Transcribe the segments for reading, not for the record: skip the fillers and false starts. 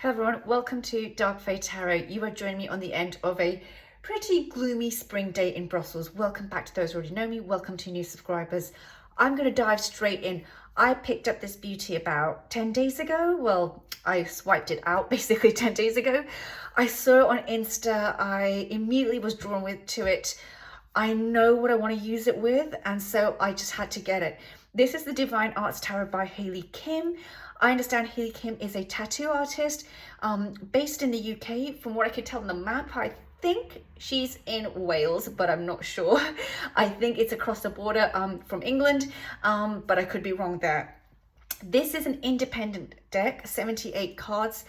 Hello everyone, welcome to Dark Fae Tarot. You are joining me on the end of a pretty gloomy spring day in Brussels. Welcome back to those who already know me, welcome to new subscribers. I'm going to dive straight in. I picked up this beauty about 10 days ago. Well, I swiped it out basically 10 days ago. I saw it on Insta, I immediately was drawn to it. I know what I want to use it with, and so I just had to get it. This is the Divine Arts Tarot by Hayley Kim. I understand Hayley Kim is a tattoo artist based in the UK. From what I could tell on the map, I think she's in Wales, but I'm not sure. I think it's across the border from England, but I could be wrong there. This is an independent deck, 78 cards.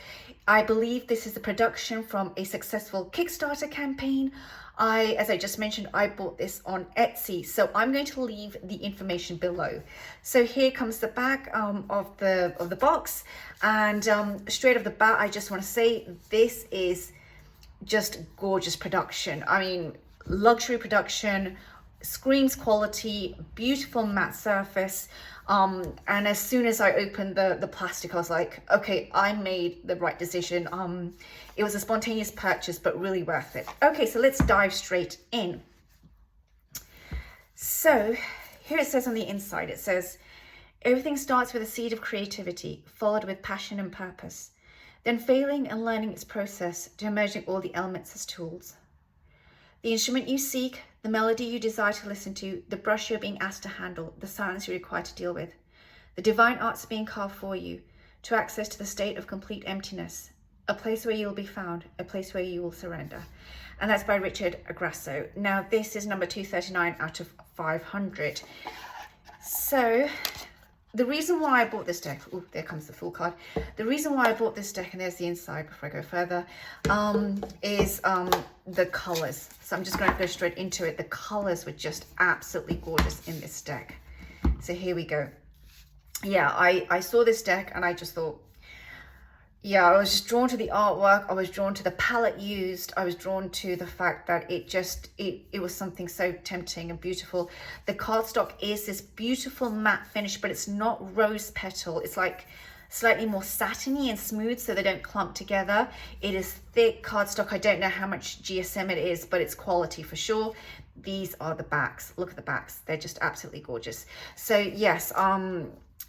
I believe this is a production from a successful Kickstarter campaign. As I just mentioned, I bought this on Etsy, so I'm going to leave the information below. So here comes the back of the box, and straight off the bat, I just want to say this is just gorgeous production. I mean, luxury production, screams quality, beautiful matte surface. And as soon as I opened the plastic, I was like, okay, I made the right decision. It was a spontaneous purchase, but really worth it. Okay, so let's dive straight in. So here it says on the inside, it says, everything starts with a seed of creativity, followed with passion and purpose, then failing and learning its process to emerging all the elements as tools. The instrument you seek, the melody you desire to listen to, the brush you're being asked to handle, the silence you're required to deal with. The divine arts being carved for you, to access to the state of complete emptiness, a place where you will be found, a place where you will surrender. And that's by Richard Agrasso. Now this is number 239 out of 500. So the reason why I bought this deck, oh, there comes the full card. The reason why I bought this deck, and there's the inside before I go further, is the colors. So I'm just going to go straight into it. The colors were just absolutely gorgeous in this deck. So here we go. Yeah, I saw this deck and I just thought, yeah, I was just drawn to the artwork. I was drawn to the palette used. I was drawn to the fact that it was something so tempting and beautiful. The cardstock is this beautiful matte finish, but it's not rose petal. It's like slightly more satiny and smooth, so they don't clump together. It is thick cardstock. I don't know how much GSM it is, but it's quality for sure. These are the backs. Look at the backs. They're just absolutely gorgeous. So yes,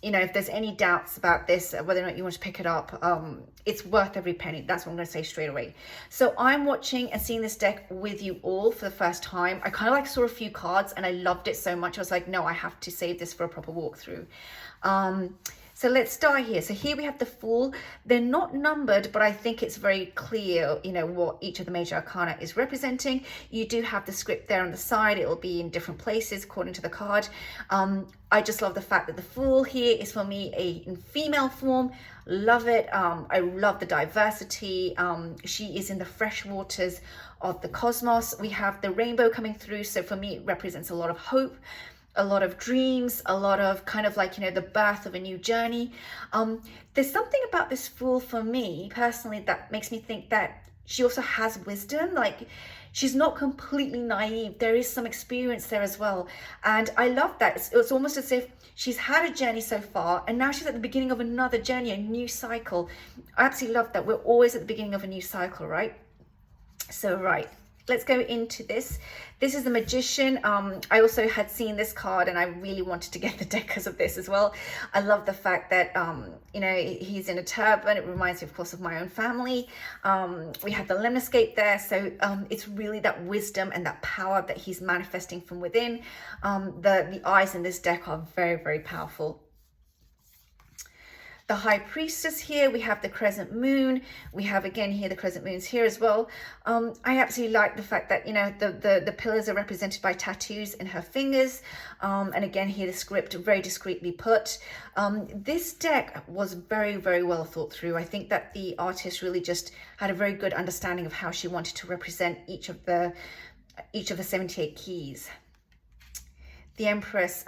you know, if there's any doubts about this, whether or not you want to pick it up, it's worth every penny. That's what I'm going to say straight away. So I'm watching and seeing this deck with you all for the first time. I kind of like saw a few cards and I loved it so much. I was like, no, I have to save this for a proper walkthrough. So let's start here. So here we have the Fool. They're not numbered, but I think it's very clear, you know, what each of the major arcana is representing. You do have the script there on the side. It will be in different places according to the card. I just love the fact that the Fool here is for me in female form. Love it. I love the diversity. She is in the fresh waters of the cosmos. We have the rainbow coming through. So for me, it represents a lot of hope, a lot of dreams, a lot of kind of like, you know, the birth of a new journey. There's something about this Fool for me personally that makes me think that she also has wisdom. Like, she's not completely naive. There is some experience there as well. And I love that. It's almost as if she's had a journey so far and now she's at the beginning of another journey, a new cycle. I absolutely love that. We're always at the beginning of a new cycle, right? So, right. Let's go into this. This is the Magician. I also had seen this card and I really wanted to get the deck because of this as well. I love the fact that, you know, he's in a turban. It reminds me, of course, of my own family. We have the lemniscate there. So it's really that wisdom and that power that he's manifesting from within. The eyes in this deck are very, very powerful. The High Priestess here, we have the Crescent Moon. We have again here the Crescent Moons here as well. I absolutely like the fact that, you know, the pillars are represented by tattoos in her fingers. And again here the script very discreetly put. This deck was very, very well thought through. I think that the artist really just had a very good understanding of how she wanted to represent each of the 78 keys. The Empress,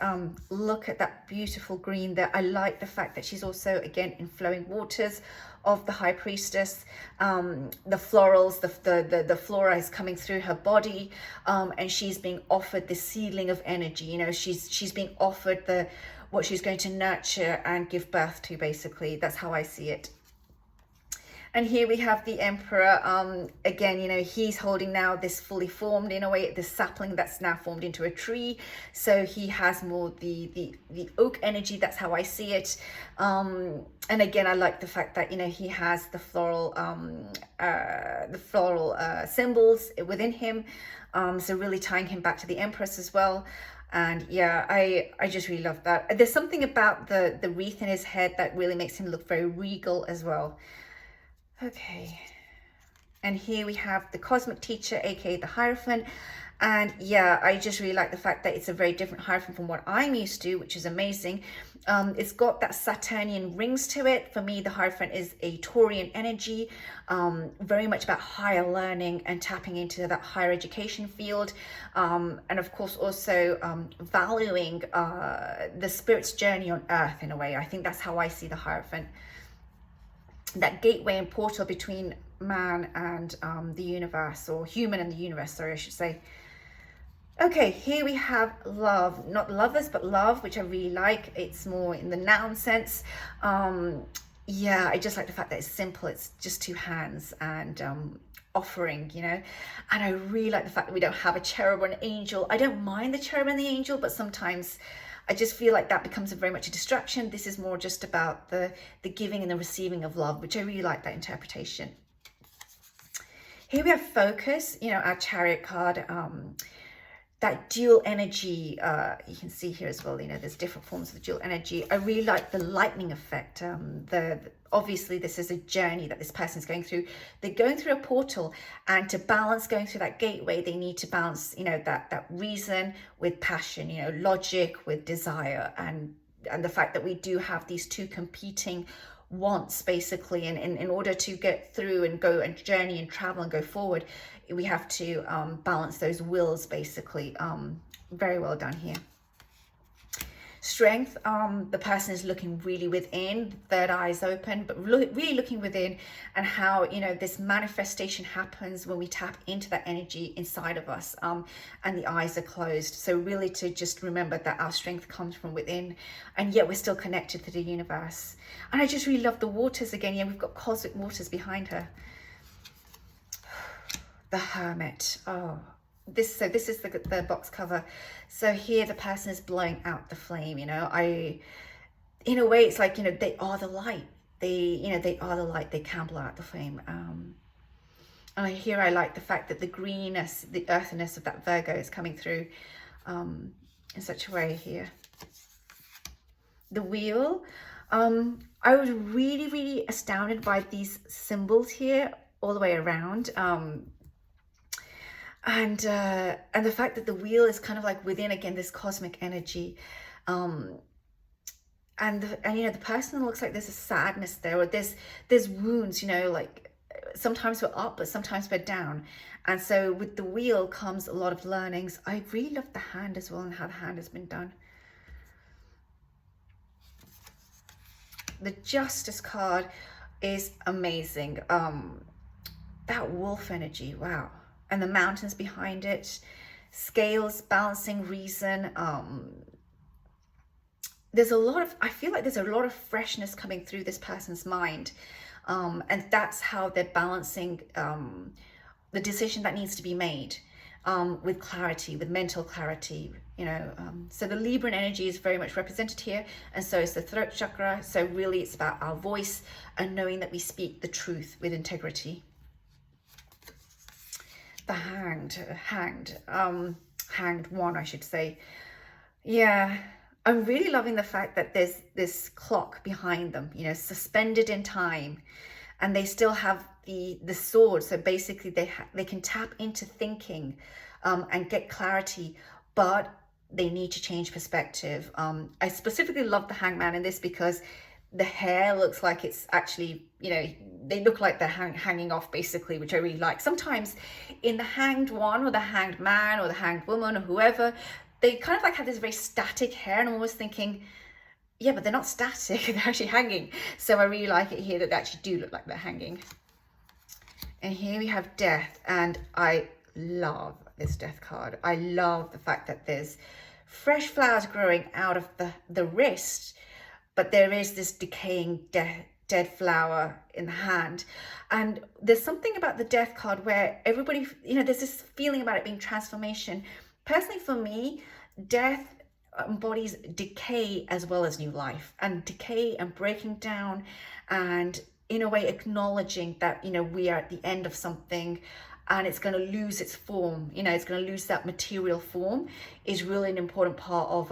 look at that beautiful green there. I like the fact that she's also, again, in flowing waters of the High Priestess. The florals, the flora is coming through her body, and she's being offered this seedling of energy. You know, she's being offered what she's going to nurture and give birth to, basically. That's how I see it. And here we have the Emperor. Again, you know, he's holding now this fully formed, in a way, this sapling that's now formed into a tree. So he has more the oak energy. That's how I see it. And again, I like the fact that, you know, he has the floral symbols within him. So really tying him back to the Empress as well. And yeah, I just really love that. There's something about the wreath in his head that really makes him look very regal as well. Okay, and here we have the Cosmic Teacher, aka the Hierophant. And yeah, I just really like the fact that it's a very different Hierophant from what I'm used to, which is amazing. It's got that Saturnian rings to it. For me, the Hierophant is a Taurian energy, very much about higher learning and tapping into that higher education field. And of course, also valuing the spirit's journey on Earth in a way. I think that's how I see the Hierophant. That gateway and portal between man and the universe, or human and the universe, sorry, I should say. Okay, here we have love, not lovers, but love, which I really like. It's more in the noun sense. Yeah, I just like the fact that it's simple. It's just two hands and offering, you know. And I really like the fact that we don't have a cherub or an angel. I don't mind the cherub and the angel, but sometimes I just feel like that becomes very much a distraction. This is more just about the giving and the receiving of love, which I really like that interpretation. Here we have focus, you know, our Chariot card. That dual energy, you can see here as well, you know, there's different forms of the dual energy. I really like the lightning effect. Obviously, this is a journey that this person's going through. They're going through a portal, and to balance going through that gateway, they need to balance, you know, that reason with passion, you know, logic with desire, and the fact that we do have these two competing wants, basically, and in order to get through and go and journey and travel and go forward, we have to balance those wills, basically. Very well done here. Strength, the person is looking really within, third eye is open, but really looking within, and how, you know, this manifestation happens when we tap into that energy inside of us, and the eyes are closed. So really to just remember that our strength comes from within, and yet we're still connected to the universe. And I just really love the waters again. Yeah, we've got cosmic waters behind her. The Hermit. Oh, this is the box cover. So here the person is blowing out the flame, you know. In a way, it's like, you know, they are the light. They are the light. They can blow out the flame. And here I like the fact that the greenness, the earthiness of that Virgo is coming through in such a way here. The Wheel. I was really, really astounded by these symbols here all the way around. And the fact that the wheel is kind of like within, again, this cosmic energy. And you know, the person looks like there's a sadness there, or there's wounds, you know, like sometimes we're up, but sometimes we're down. And so with the wheel comes a lot of learnings. I really love the hand as well, and how the hand has been done. The Justice card is amazing. That wolf energy, wow. And the mountains behind it, scales, balancing reason. There's a lot of, I feel like there's a lot of freshness coming through this person's mind. And that's how they're balancing the decision that needs to be made with clarity, with mental clarity, you know. So the Libran energy is very much represented here, and so is the throat chakra. So really it's about our voice and knowing that we speak the truth with integrity. The hanged one, I should say. Yeah, I'm really loving the fact that there's this clock behind them, you know, suspended in time, and they still have the sword. So basically they can tap into thinking and get clarity, but they need to change perspective. I specifically love the hangman in this because the hair looks like it's actually, you know, they look like they're hanging off, basically, which I really like. Sometimes in the hanged one, or the hanged man, or the hanged woman, or whoever, they kind of like have this very static hair, and I'm always thinking, yeah, but they're not static, they're actually hanging. So I really like it here that they actually do look like they're hanging. And here we have Death, and I love this Death card. I love the fact that there's fresh flowers growing out of the wrist, but there is this decaying dead flower in the hand. And there's something about the death card where everybody, you know, there's this feeling about it being transformation. Personally, for me, death embodies decay as well as new life, and decay and breaking down, and in a way acknowledging that, you know, we are at the end of something and it's going to lose its form, you know, it's going to lose that material form, is really an important part of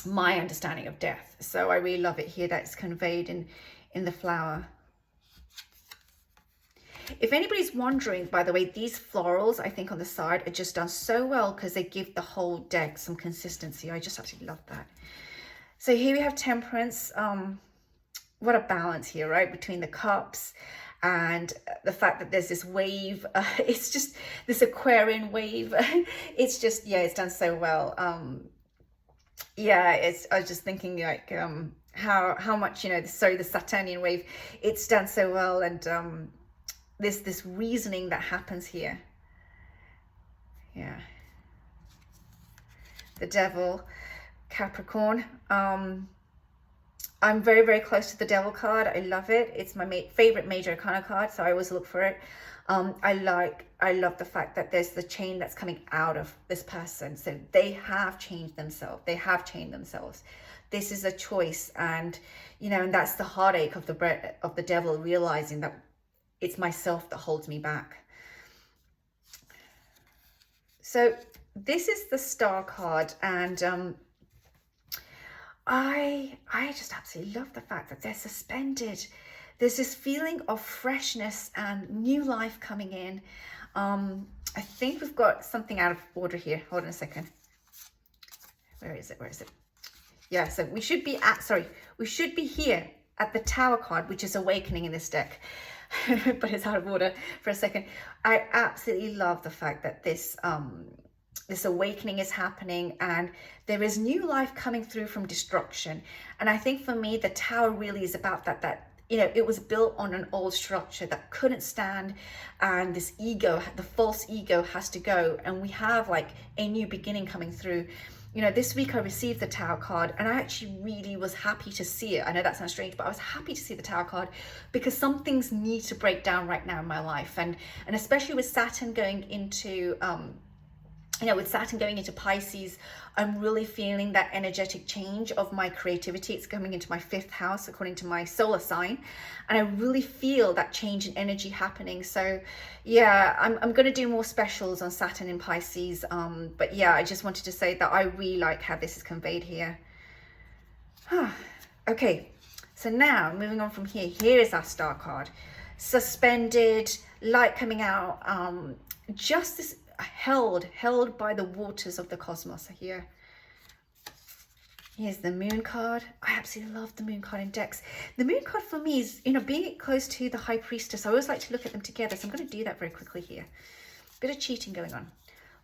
my understanding of death. So I really love it here that it's conveyed in the flower. If anybody's wondering, by the way, these florals I think on the side are just done so well because they give the whole deck some consistency. I just absolutely love that. So here we have Temperance. What a balance here, right, between the cups and the fact that there's this wave. It's just this Aquarian wave. It's just, yeah, it's done so well. Yeah, I was just thinking like how much, you know, the Saturnian wave, it's done so well. And this reasoning that happens here. Yeah. The Devil, Capricorn. I'm very, very close to the Devil card. I love it. It's my favorite major arcana card, so I always look for it. I love the fact that there's the chain that's coming out of this person. So they have changed themselves. They have changed themselves. This is a choice, and you know, and that's the heartache of the Devil, realizing that it's myself that holds me back. So this is the Star card, and I just absolutely love the fact that they're suspended. There's this feeling of freshness and new life coming in. I think we've got something out of order here. Hold on a second. Where is it? Where is it? Yeah, so we should be here at the Tower card, which is Awakening in this deck. But it's out of order for a second. I absolutely love the fact that this awakening is happening, and there is new life coming through from destruction. And I think for me, the Tower really is about that, you know, it was built on an old structure that couldn't stand, and this ego, the false ego, has to go, and we have like a new beginning coming through. You know, this week I received the Tower card, and I actually really was happy to see it. I know that sounds strange, but I was happy to see the Tower card because some things need to break down right now in my life, and especially with Saturn going into you know, with Saturn going into Pisces, I'm really feeling that energetic change of my creativity. It's coming into my 5th house according to my solar sign, and I really feel that change in energy happening. So yeah, I'm going to do more specials on Saturn in Pisces, but yeah, I just wanted to say that I really like how this is conveyed here. Okay, so now moving on from here, here is our Star card. Suspended, light coming out, just this held by the waters of the cosmos here. Here's the Moon card. I absolutely love the Moon card in decks. The Moon card for me is, you know, being close to the High Priestess, I always like to look at them together. So I'm going to do that very quickly here. Bit of cheating going on.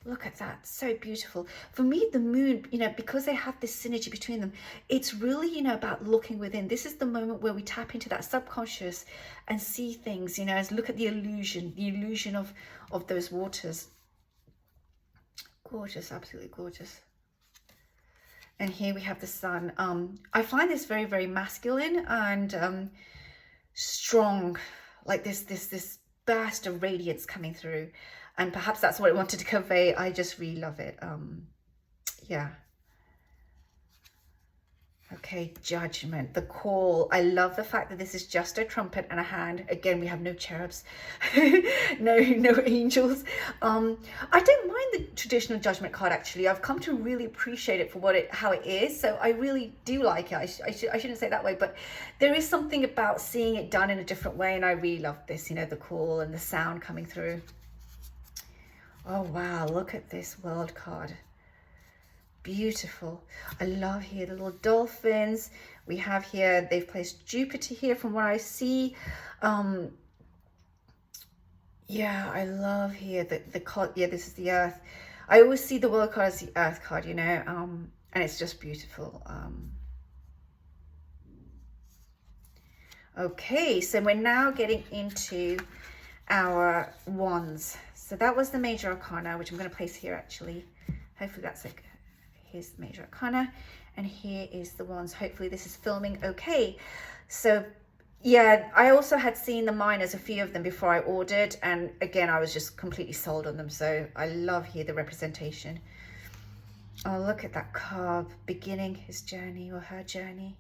Look at that, so beautiful. For me, the Moon, you know, because they have this synergy between them, it's really, you know, about looking within. This is the moment where we tap into that subconscious and see things, you know, as look at the illusion of those waters. Gorgeous, absolutely gorgeous. And here we have the Sun. I find this very, very masculine and strong, like this burst of radiance coming through, and perhaps that's what it wanted to convey. I just really love it. Yeah. Okay, Judgment, the Call. I love the fact that this is just a trumpet and a hand. Again, we have no cherubs, no angels. I don't mind the traditional Judgment card, actually. I've come to really appreciate it for how it is. So I really do like it. I shouldn't say it that way, but there is something about seeing it done in a different way, and I really love this, you know, the call and the sound coming through. Oh, wow, look at this World card. Beautiful. I love here the little dolphins. We have here, they've placed Jupiter here from what I see. Yeah, I love here the card. Yeah, this is the Earth. I always see the World card as the Earth card, you know, and it's just beautiful. Okay, so we're now getting into our wands. So that was the major arcana, which I'm going to place here actually. Hopefully that's like, here's the major arcana, and here is the wands. Hopefully this is filming okay. So Yeah, I also had seen the miners, a few of them before I ordered, and again I was just completely sold on them. So I love here the representation. Oh, look at that card beginning his journey or her journey,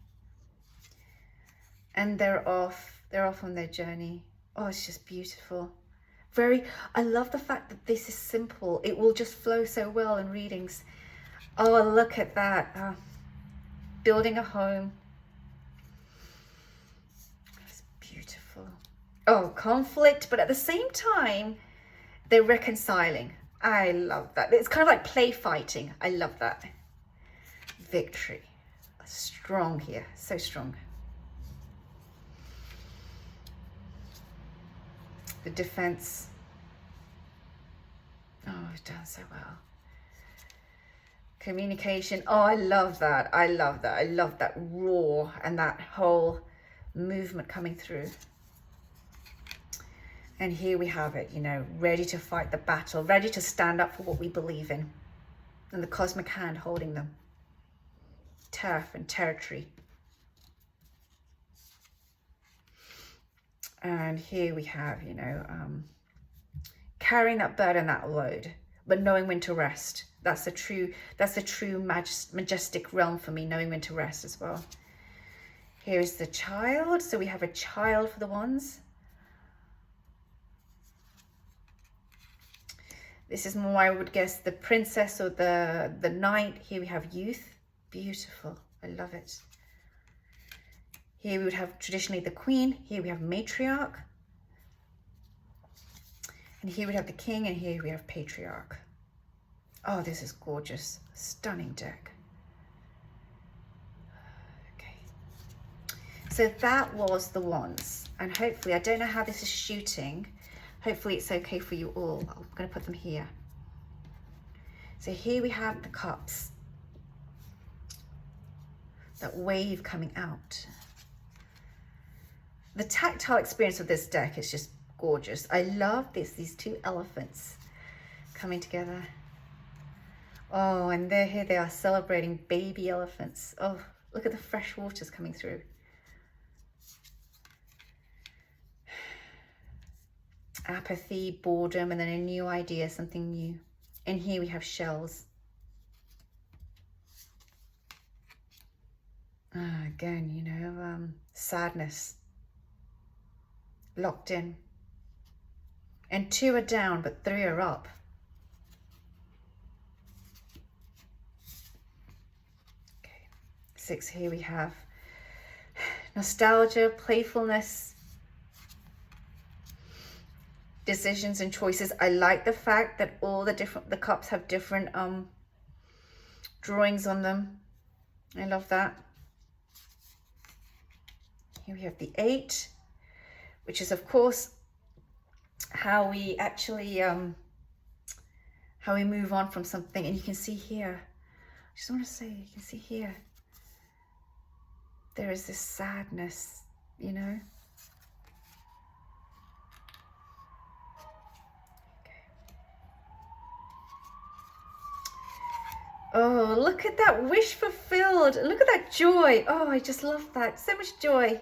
and they're off on their journey. Oh, it's just beautiful. I love the fact that this is simple. It will just flow so well in readings. Oh, look at that. Building a home. It's beautiful. Oh, conflict, but at the same time, they're reconciling. I love that. It's kind of like play fighting. I love that. Victory. Strong here. So strong. The defense. Oh, it's done so well. Communication. Oh, I love that. I love that. I love that roar and that whole movement coming through. And here we have it, you know, ready to fight the battle, ready to stand up for what we believe in. And the cosmic hand holding them. Turf and territory. And here we have, you know, carrying that burden, that load, but knowing when to rest. That's the true majestic realm for me, knowing when to rest as well. Here is the child. So we have a child for the wands. This is more, I would guess, the princess or the knight. Here we have youth. Beautiful. I love it. Here we would have traditionally the queen. Here we have matriarch. And here we have the king, and here we have patriarch. Oh, this is gorgeous. Stunning deck. Okay. So that was the wands. And hopefully, I don't know how this is shooting. Hopefully it's okay for you all. I'm going to put them here. So here we have the cups. That wave coming out. The tactile experience of this deck is just gorgeous. I love these two elephants coming together. Oh, and here they are celebrating baby elephants. Oh, look at the fresh waters coming through. Apathy, boredom, and then a new idea, something new. And here we have shells. Again, you know, sadness. Locked in. And 2 are down, but 3 are up. Okay. 6, here we have nostalgia, playfulness, decisions and choices. I like the fact that all the cups have different drawings on them. I love that. Here we have the 8, which is of course how we actually how we move on from something. And you can see here, I just want to say, you can see here, there is this sadness, you know. Oh, look at that wish fulfilled. Look at that joy. Oh, I just love that. So much joy.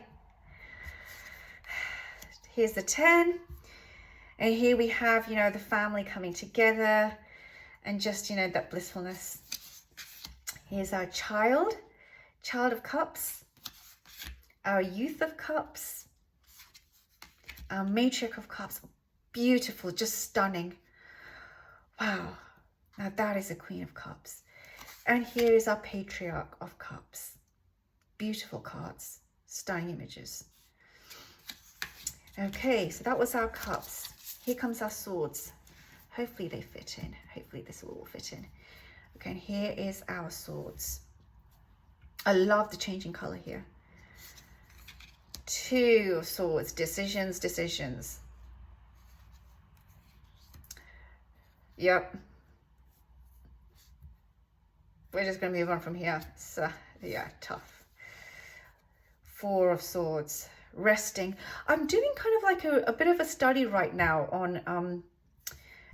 Here's the 10. And here we have, you know, the family coming together and just, you know, that blissfulness. Here's our child of cups, our youth of cups, our matriarch of cups. Beautiful, just stunning. Wow. Now that is a queen of cups. And here is our patriarch of cups. Beautiful cards, stunning images. Okay, so that was our cups. Here comes our swords. Hopefully they fit in. Hopefully this will all fit in. Okay, and here is our swords. I love the changing color here. 2 of swords, decisions, decisions. Yep. We're just going to move on from here. So, yeah, tough. 4 of swords, resting. I'm doing kind of like a bit of a study right now on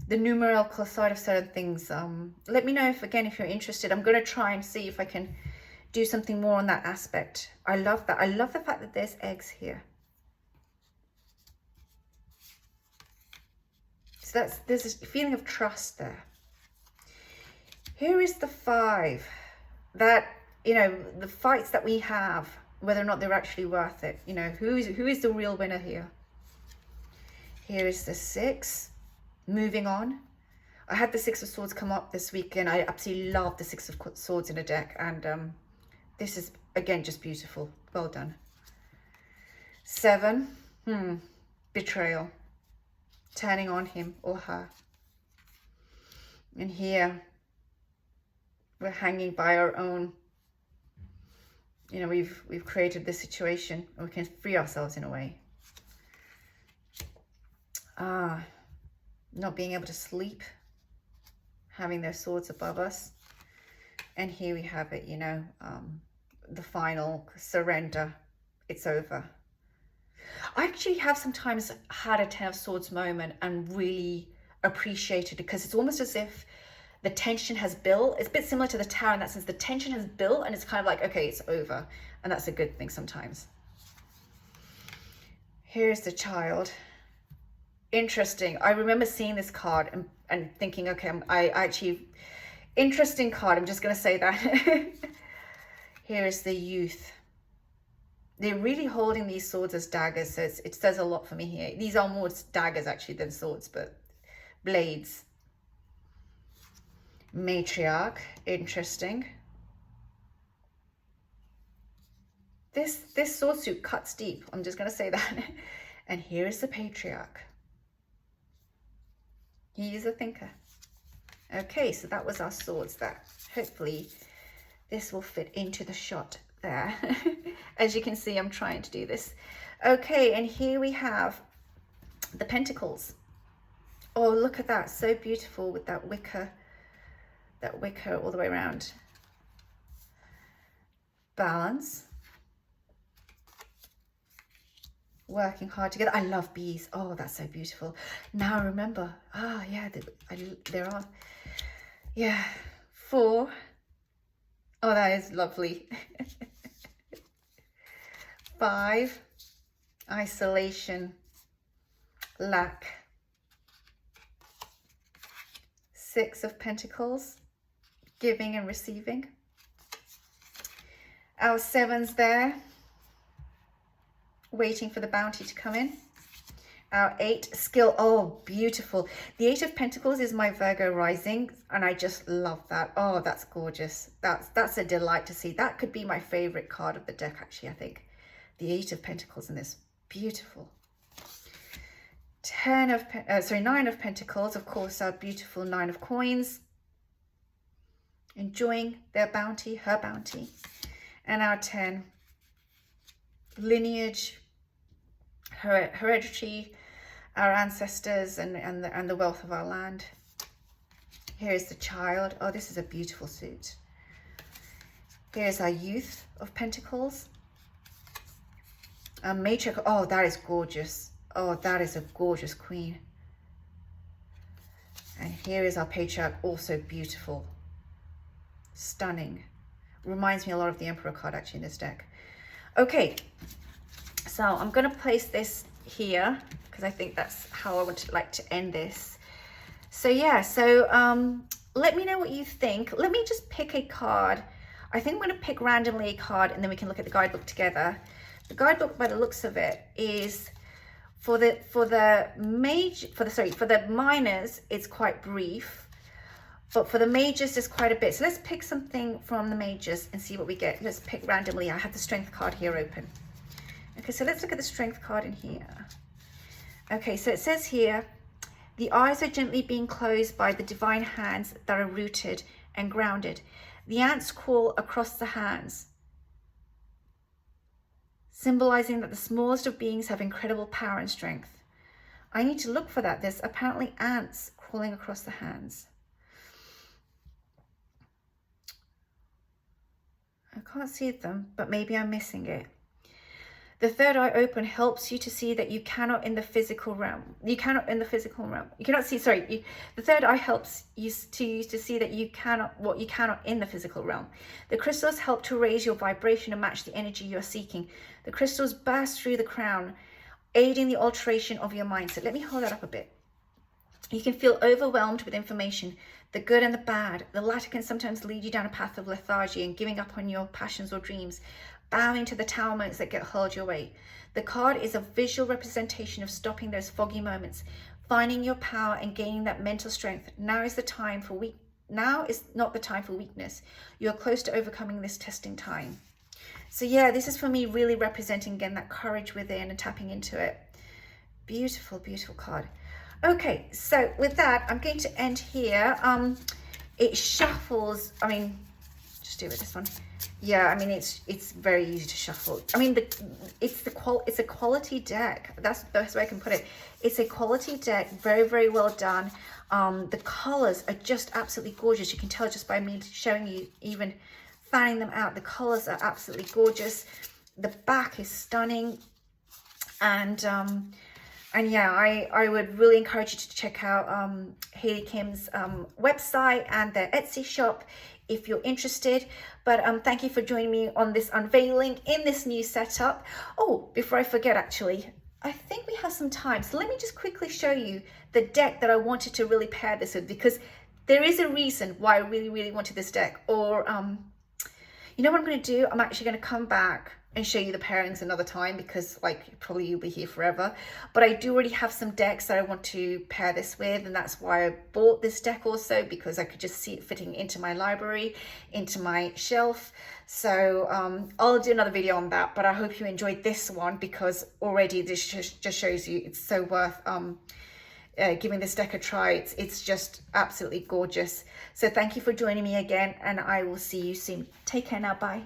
the numerical side of certain things. Let me know if you're interested. I'm going to try and see if I can do something more on that aspect. I love that. I love the fact that there's eggs here. So there's this feeling of trust there. Here is the 5. That, you know, the fights that we have, whether or not they're actually worth it. You know, who is the real winner here? Here is the 6. Moving on. I had the 6 of Swords come up this weekend. I absolutely love the 6 of Swords in a deck. And this is, again, just beautiful. Well done. 7. Betrayal. Turning on him or her. And here, we're hanging by our own. You know, we've created this situation and we can free ourselves in a way. Not being able to sleep. Having those swords above us. And here we have it, you know, the final surrender. It's over. I actually have sometimes had a 10 of Swords moment and really appreciated it, because it's almost as if the tension has built. It's a bit similar to the Tower in that sense. The tension has built and it's kind of like, okay, it's over. And that's a good thing sometimes. Here's the Child. Interesting. I remember seeing this card and thinking, okay, I actually, interesting card. I'm just going to say that. Here is the Youth. They're really holding these swords as daggers. So it says a lot for me here. These are more daggers actually than swords, but blades. Matriarch. Interesting. This sword suit cuts deep. I'm just going to say that. And here is the Patriarch. He is a thinker. Okay, so that was our swords there. Hopefully this will fit into the shot there. As you can see, I'm trying to do this. Okay, and here we have the Pentacles. Oh, look at that. So beautiful with that wicker all the way around. Balance. Working hard together. I love bees. Oh, that's so beautiful. Now remember. Ah, yeah, there are. Yeah, 4. Oh, that is lovely. 5. Isolation. Lack. 6 of Pentacles. Giving and receiving. Our 7's there. Waiting for the bounty to come in. Our 8, skill. Oh, beautiful. The 8 of Pentacles is my Virgo rising, and I just love that. Oh, that's gorgeous. That's a delight to see. That could be my favorite card of the deck, actually, I think. The 8 of Pentacles in this. Beautiful. 9 of Pentacles, of course, our beautiful 9 of Coins. Enjoying their bounty, her bounty. And our 10, lineage, hereditary, our ancestors, and the wealth of our land. Here is the Child. Oh, this is a beautiful suit. Here's our Youth of Pentacles. Our Matriarch. Oh, that is gorgeous. Oh, that is a gorgeous queen. And here is our Patriarch, also beautiful. Stunning. Reminds me a lot of the Emperor card actually in this deck. Okay, so I'm going to place this here because I think that's how I would like to end this. So yeah, so let me know what you think. Let me just pick a card. I think I'm going to pick randomly a card and then we can look at the guidebook together. The guidebook, by the looks of it, is for the minors, it's quite brief, but for the majors, there's quite a bit. So let's pick something from the majors and see what we get. Let's pick randomly. I have the Strength card here open. Okay, so let's look at the Strength card in here. Okay, so it says here, the eyes are gently being closed by the divine hands that are rooted and grounded. The ants crawl across the hands, symbolizing that the smallest of beings have incredible power and strength. I need to look for that. There's apparently ants crawling across the hands. I can't see them, but maybe I'm missing it. The third eye open helps you to see that you cannot in the physical realm. The third eye helps you to see that you cannot what you cannot in the physical realm. The crystals help to raise your vibration and match the energy you're seeking. The crystals burst through the crown, aiding the alteration of your mindset. Let me hold that up a bit. You can feel overwhelmed with information, the good and the bad. The latter can sometimes lead you down a path of lethargy and giving up on your passions or dreams, bowing to the tower moments that get hurled your way. The card is a visual representation of stopping those foggy moments, finding your power and gaining that mental strength. Now is not the time for weakness. You're close to overcoming this testing time. So yeah, this is for me really representing again that courage within and tapping into it. Beautiful, beautiful card. Okay, so with that, I'm going to end here. It shuffles, I mean, just do it with this one. Yeah, I mean, it's very easy to shuffle. I mean, it's a quality deck. That's the best way I can put it. It's a quality deck, very, very well done. The colors are just absolutely gorgeous. You can tell just by me showing you, even fanning them out. The colors are absolutely gorgeous. The back is stunning, and yeah, I would really encourage you to check out Hayley Kim's website and their Etsy shop if you're interested. But thank you for joining me on this unveiling in this new setup. Oh, before I forget, actually, I think we have some time. So let me just quickly show you the deck that I wanted to really pair this with, because there is a reason why I really, really wanted this deck. Or, you know what I'm going to do? I'm actually going to come back and show you the pairings another time, because like probably you'll be here forever. But I do already have some decks that I want to pair this with, and that's why I bought this deck also, because I could just see it fitting into my library, into my shelf. So I'll do another video on that, but I hope you enjoyed this one, because already this just shows you it's so worth giving this deck a try. It's just absolutely gorgeous. So thank you for joining me again, and I will see you soon. Take care now. Bye.